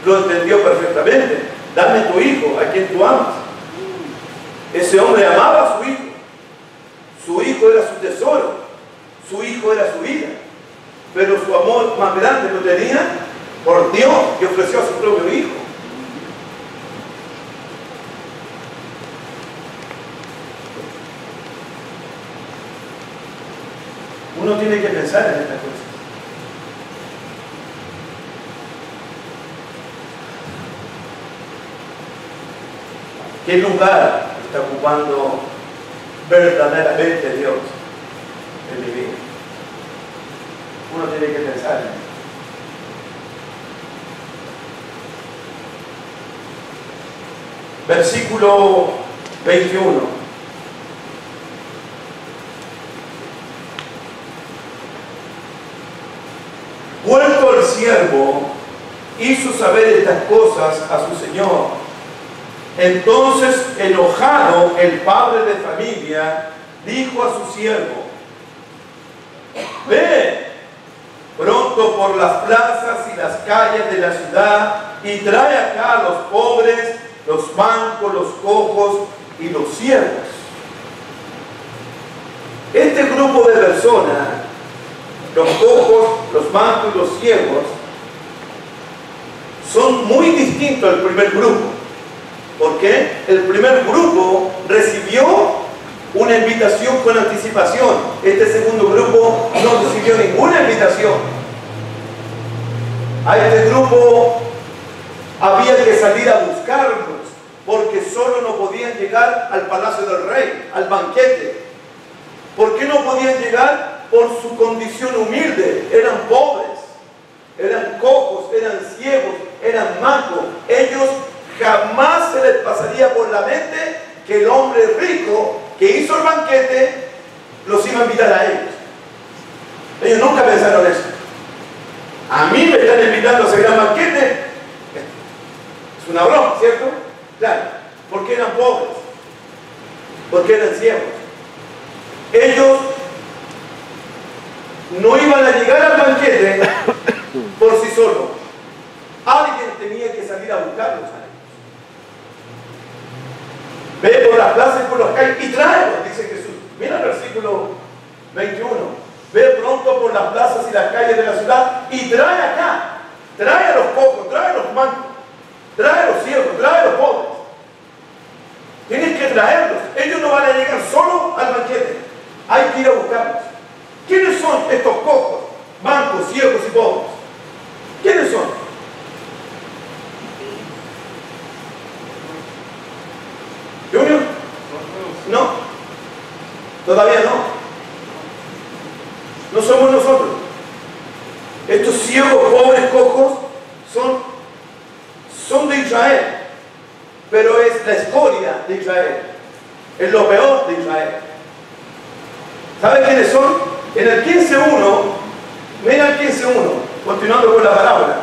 lo entendió perfectamente. Dame tu hijo, a quien tú amas. Ese hombre amaba a su hijo. Su hijo era su tesoro. Su hijo era su vida. Pero su amor más grande lo tenía por Dios, que ofreció a su propio hijo. Uno tiene que pensar en estas cosas. ¿Qué lugar está ocupando verdaderamente Dios en mi vida? Uno tiene que pensar en eso. Versículo 21. Vuelto el siervo, hizo saber estas cosas a su señor. Entonces, enojado, el padre de familia dijo a su siervo: ve pronto por las plazas y las calles de la ciudad y trae acá a los pobres, los mancos, los cojos y los ciegos. Este grupo de personas, los cojos, los mancos y los ciegos, son muy distintos al primer grupo. Porque el primer grupo recibió una invitación con anticipación. Este segundo grupo no recibió ninguna invitación. A este grupo había que salir a buscarlos, porque solo no podían llegar al palacio del rey, al banquete. ¿Por qué no podían llegar? Por su condición humilde. Eran pobres, eran cojos, eran ciegos, eran mancos. Ellos jamás se les pasaría por la mente que el hombre rico que hizo el banquete los iba a invitar a ellos. Ellos nunca pensaron eso. A mí me están invitando a ese gran banquete. Es una broma, ¿cierto? Claro, porque eran pobres, porque eran ciegos. Ellos no iban a llegar al banquete por sí solos. Alguien tenía que salir a buscarlos a ellos. Ve por las plazas y por las calles y tráelos, dice Jesús. Mira el versículo 21. Ve pronto por las plazas y las calles de la ciudad y trae acá. Trae a los cojos, trae a los mancos, trae a los ciegos, trae a los pobres. Tienes que traerlos. Ellos no van a llegar solo al banquete. Hay que ir a buscarlos. ¿Quiénes son estos cojos, mancos, ciegos y pobres? Todavía no. No somos nosotros. Estos ciegos, pobres, cojos son de Israel, pero es la escoria de Israel, es lo peor de Israel. ¿Saben quiénes son? En el 15:1, mira el 15:1, continuando con la parábola.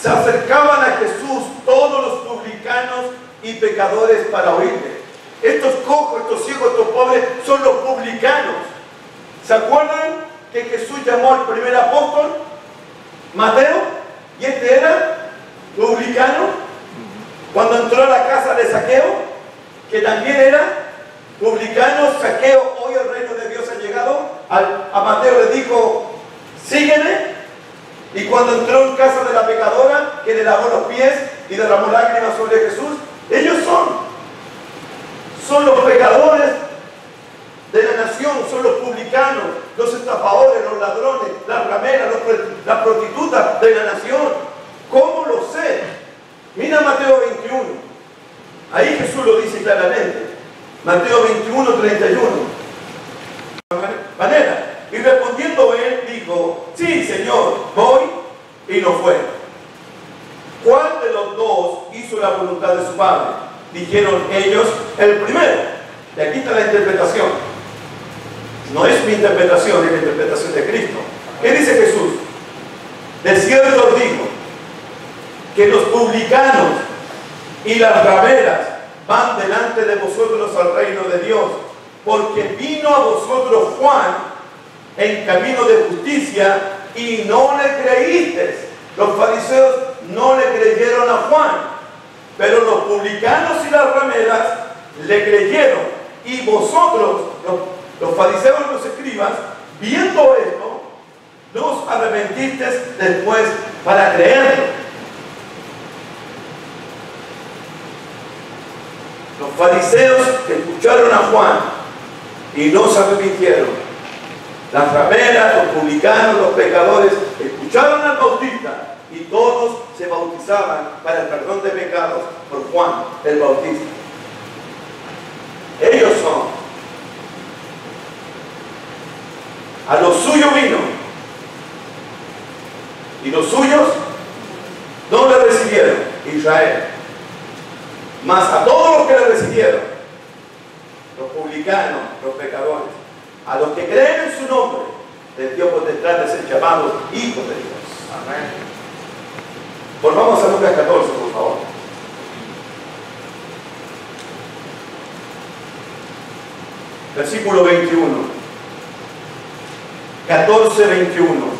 Se acercaban a Jesús todos los publicanos y pecadores para oírle. Estos cojos, estos ciegos, estos pobres son los publicanos. ¿Se acuerdan que Jesús llamó al primer apóstol? Mateo, y este era publicano. Cuando entró a la casa de Zaqueo, que también era publicano, Zaqueo, hoy el reino de Dios ha llegado. A Mateo le dijo, sígueme. Y cuando entró en casa de la pecadora, que le lavó los pies y derramó lágrimas sobre Jesús, ellos son los pecadores de la nación, son los publicanos, los estafadores, los ladrones, las rameras, las prostitutas de la nación. ¿Cómo lo sé? Mira Mateo 21. Ahí Jesús lo dice claramente. Mateo 21:31. Manera. Y respondiendo él, dijo, sí, Señor, voy, y no fue. ¿Cuál de los dos hizo la voluntad de su padre? Dijeron ellos, el primero. Y aquí está la interpretación. No es mi interpretación, es la interpretación de Cristo. ¿Qué dice Jesús? De cierto os digo que los publicanos y las rameras van delante de vosotros al reino de Dios, porque vino a vosotros Juan en camino de justicia y no le creísteis. Los fariseos no le creyeron a Juan, pero los publicanos y las rameras le creyeron. Y vosotros, los fariseos y los escribas, viendo esto, nos arrepentisteis después para creerlo. Los fariseos escucharon a Juan y no se arrepintieron. Las rameras, los publicanos, los pecadores escucharon al Bautista y todos se bautizaban para el perdón de pecados por Juan el Bautista. Ellos son. A los suyos vino y los suyos no le recibieron, Israel. Mas a todos los que le recibieron, los publicanos, los pecadores, a los que creen en su nombre, les dio potestad de ser llamados hijos de Dios. Amén. Volvamos a Lucas 14, por favor. Versículo 21. 14:21.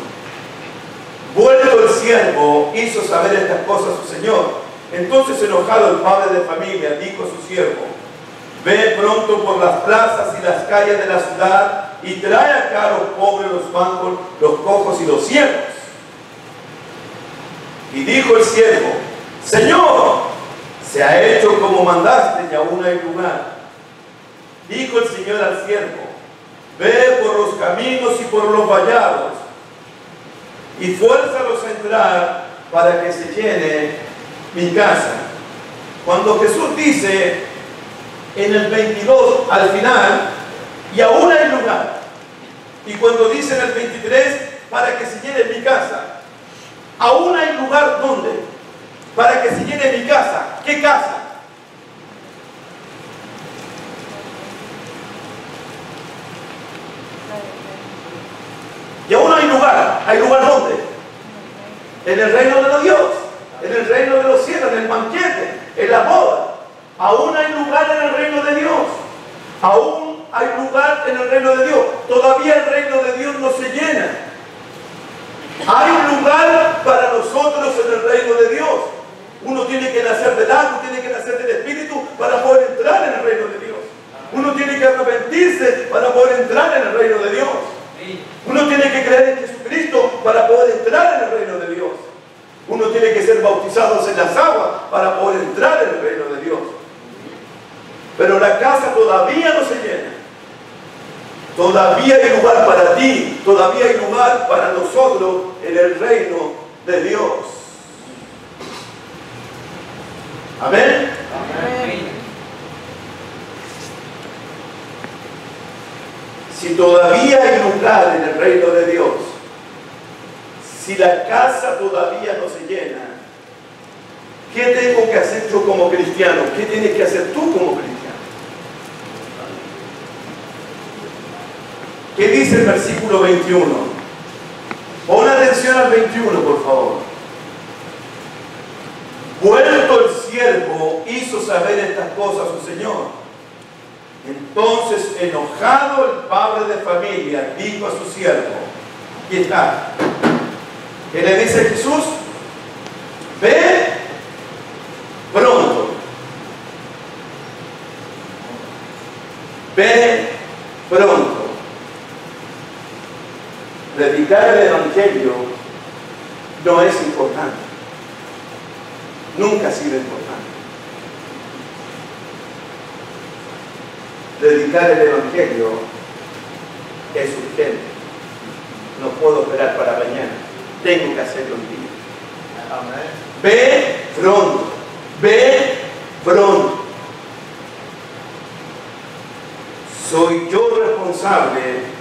Vuelto el siervo, hizo saber estas cosas a su señor. Entonces, enojado el padre de familia, dijo a su siervo, ve pronto por las plazas y las calles de la ciudad y trae acá a los pobres, los mancos, los cojos y los ciegos. Y dijo el siervo, Señor, se ha hecho como mandaste y aún hay lugar. Dijo el Señor al siervo, ve por los caminos y por los vallados y fuérzalos a entrar para que se llene mi casa. Cuando Jesús dice en el 22 al final, y aún hay lugar, y cuando dice en el 23, para que se llene mi casa, aún hay lugar, ¿dónde? Para que se llene mi casa. ¿Qué casa? Y aún hay lugar. ¿Hay lugar dónde? En el reino de los Dios, en el reino de los cielos, en el banquete, en la boda. Aún hay lugar en el reino de Dios. Aún hay lugar en el reino de Dios. Todavía el reino de Dios no se llena. Hay un lugar para nosotros en el reino de Dios. Uno tiene que nacer del agua, tiene que nacer del Espíritu para poder entrar en el reino de Dios. Uno tiene que arrepentirse para poder entrar en el reino de Dios. Uno tiene que creer en Jesucristo para poder entrar en el reino de Dios. Uno tiene que ser bautizados en las aguas para poder entrar en el reino de Dios. Pero la casa todavía no se llena. Todavía hay lugar para ti, todavía hay lugar para nosotros en el reino de Dios. Amén. Amén. Si todavía hay lugar en el reino de Dios, si la casa todavía no se llena, ¿qué tengo que hacer yo como cristiano? ¿Qué tienes que hacer tú como cristiano? ¿Qué dice el versículo 21? Pon atención al 21, por favor. Vuelto el siervo, hizo saber estas cosas a su señor. Entonces, enojado el padre de familia, dijo a su siervo, aquí está, ¿qué le dice Jesús? Ve pronto. Ve pronto. Predicar el Evangelio no es importante. Nunca ha sido importante. Predicar el Evangelio es urgente. No puedo esperar para mañana. Tengo que hacerlo un día. Amén. Ve pronto. Ve pronto. Soy yo responsable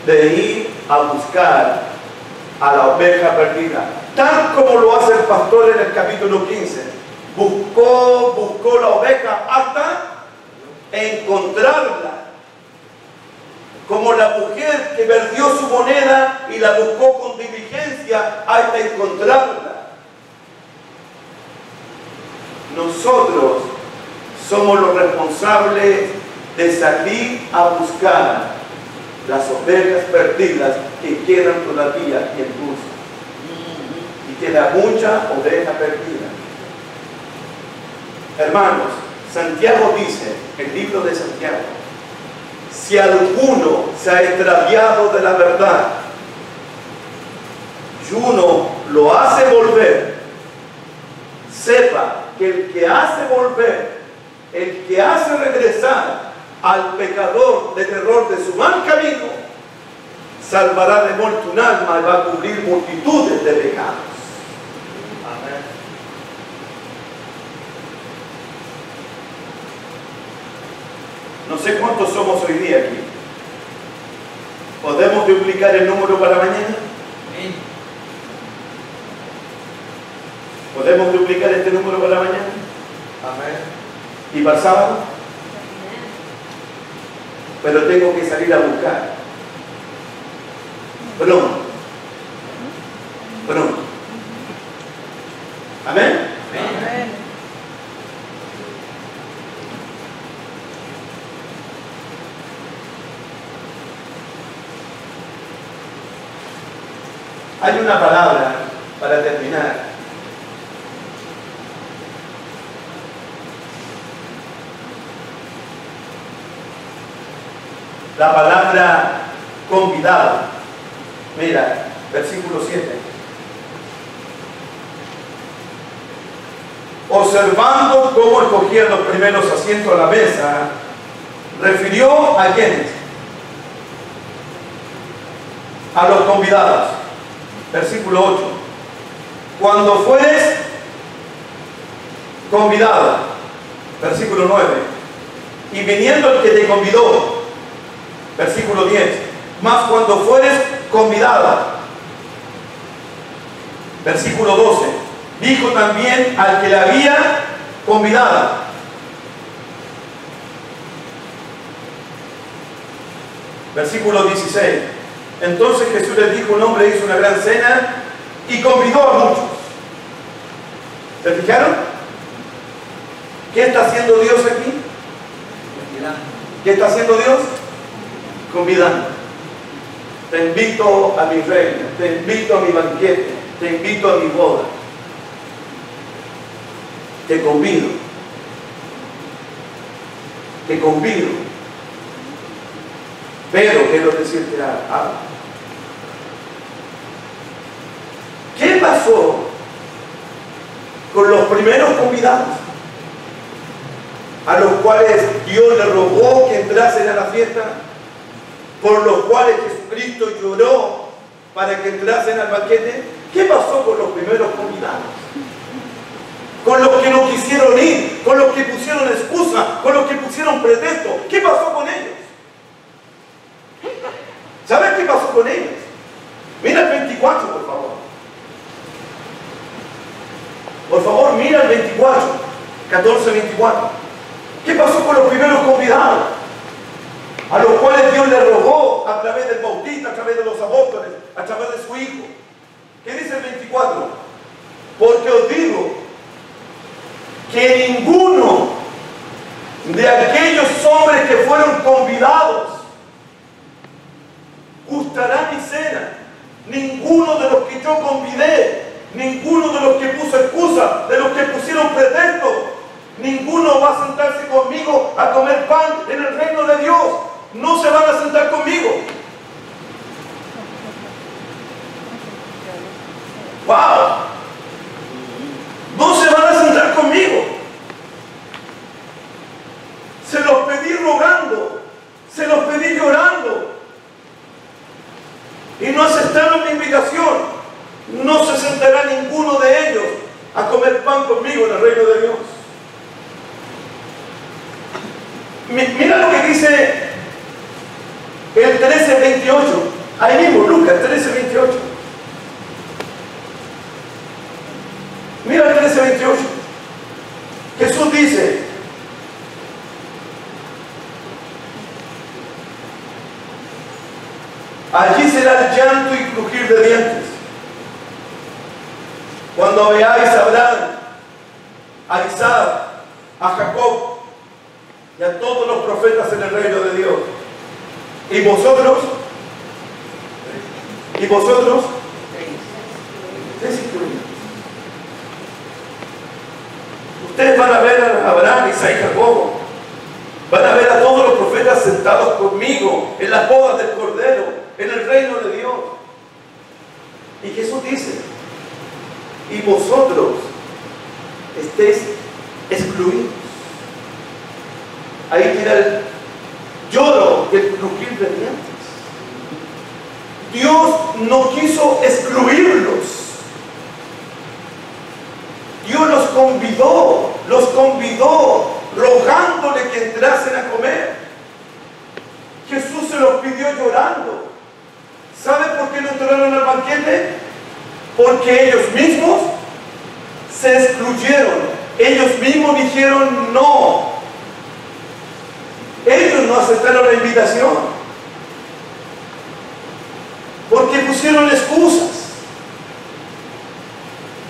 de ir a buscar a la oveja perdida, tal como lo hace el pastor en el capítulo 15. Buscó la oveja hasta encontrarla, como la mujer que perdió su moneda y la buscó con diligencia hasta encontrarla. Nosotros somos los responsables de salir a buscar las ovejas perdidas que quedan todavía en busca. Y queda mucha oveja perdida. Hermanos, Santiago dice, el libro de Santiago, si alguno se ha extraviado de la verdad y uno lo hace volver, sepa que el que hace volver, el que hace regresar al pecador del error de su mal camino, salvará de muerte un alma y va a cubrir multitudes de pecados. Amén. No sé cuántos somos hoy día aquí. ¿Podemos duplicar el número para mañana? Amén. ¿Podemos duplicar este número para mañana? Amén. ¿Y para el sábado? Pero tengo que salir a buscar. Pronto. Pronto. Amén. Amén. Hay una palabra para terminar. La palabra convidado. Mira, versículo 7. Observando cómo escogían los primeros asientos a la mesa, refirió a quienes, a los convidados. Versículo 8. Cuando fueres convidado, versículo 9, y viniendo el que te convidó, versículo 10, mas cuando fueres convidada, versículo 12, dijo también al que la había convidado, versículo 16, entonces Jesús les dijo, un hombre hizo una gran cena y convidó a muchos. ¿Se fijaron? ¿Qué está haciendo Dios aquí? ¿Qué está haciendo Dios? Convidando. Te invito a mi reina, te invito a mi banquete, te invito a mi boda. Te convido. Te convido. Pero quiero decirte algo. ¿Qué pasó con los primeros convidados? A los cuales Dios le rogó que entrasen a la fiesta, por los cuales Jesucristo lloró para que entrasen al banquete. ¿Qué pasó con los primeros convidados? Con los que no quisieron ir, con los que pusieron excusa, con los que pusieron pretexto. ¿Qué pasó con ellos? 14:24. ¿Qué pasó con los primeros convidados? A los cuales Dios le rogó a través del Bautista, a través de los apóstoles, a través de su Hijo. ¿Qué dice el 24? Porque os digo que ninguno de aquellos hombres que fueron convidados gustará mi cena. Ninguno de los que yo convidé, ninguno de los que puso excusa, de los que pusieron pretexto, ninguno va a sentarse conmigo a comer pan en el reino de Dios. No se van a sentar conmigo. ¡Wow! No se van a sentar conmigo. Se los pedí rogando, se los pedí llorando, y no aceptaron mi invitación. No se sentará ninguno de ellos a comer pan conmigo en el reino de Dios. Mira lo que dice el 13:28. Ahí mismo, Lucas 13:28. Mira el 13:28. Jesús dice: allí será el llanto y crujir de dientes, cuando veáis a Abraham, a Isaac, a Jacob y a todos los profetas en el reino de Dios. ¿Y vosotros? ¿Y vosotros? Ustedes van a ver a Abraham, Isaac y Jacob. Van a ver a todos los profetas sentados conmigo en las bodas del Cordero, en el reino de Dios. Y Jesús dice: y vosotros estéis excluidos. Ahí tira el lloro y el crujir de dientes. Dios no quiso excluirlos. Dios los convidó rogándole que entrasen a comer. Jesús se los pidió llorando. ¿Sabe por qué no entraron al banquete? Porque ellos mismos se excluyeron. Ellos mismos dijeron no. Ellos no aceptaron la invitación porque pusieron excusas.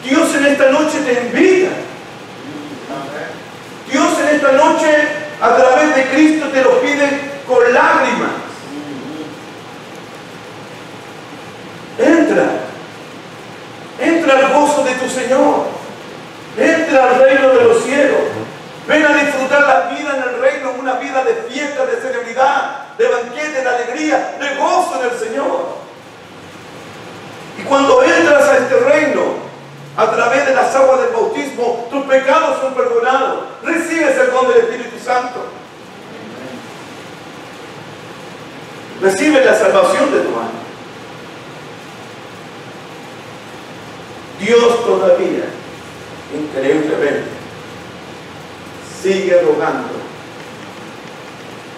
Dios en esta noche te invita. Dios en esta noche, a través de Cristo, te lo pide con lágrimas. Entra al gozo de tu Señor. Entra al reino de los cielos. Ven a disfrutar la vida en el reino, una vida de fiesta, de celebridad, de banquete, de alegría, de gozo en el Señor. Y cuando entras a este reino, a través de las aguas del bautismo, tus pecados son perdonados. Recibes el don del Espíritu Santo. Recibes la salvación de tu alma. Dios todavía, increíblemente, sigue rogando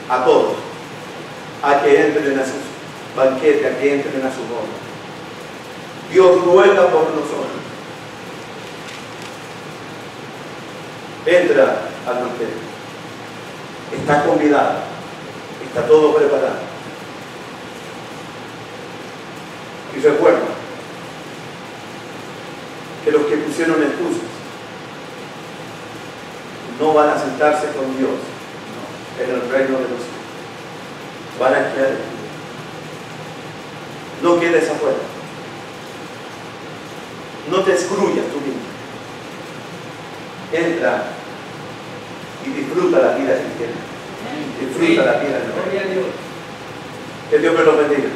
a todos a que entren a su banquete, a que entren a su boda. Dios ruega por nosotros. Entra al banquete. Está convidado. Está todo preparado. Y recuerda que los que pusieron excusas no van a sentarse con Dios en el reino de los cielos. Van a quedar aquí. No quedes afuera. No te excluyas tú mismo. Entra y disfruta la vida cristiana. Disfruta la vida de Dios. Que Dios me lo bendiga.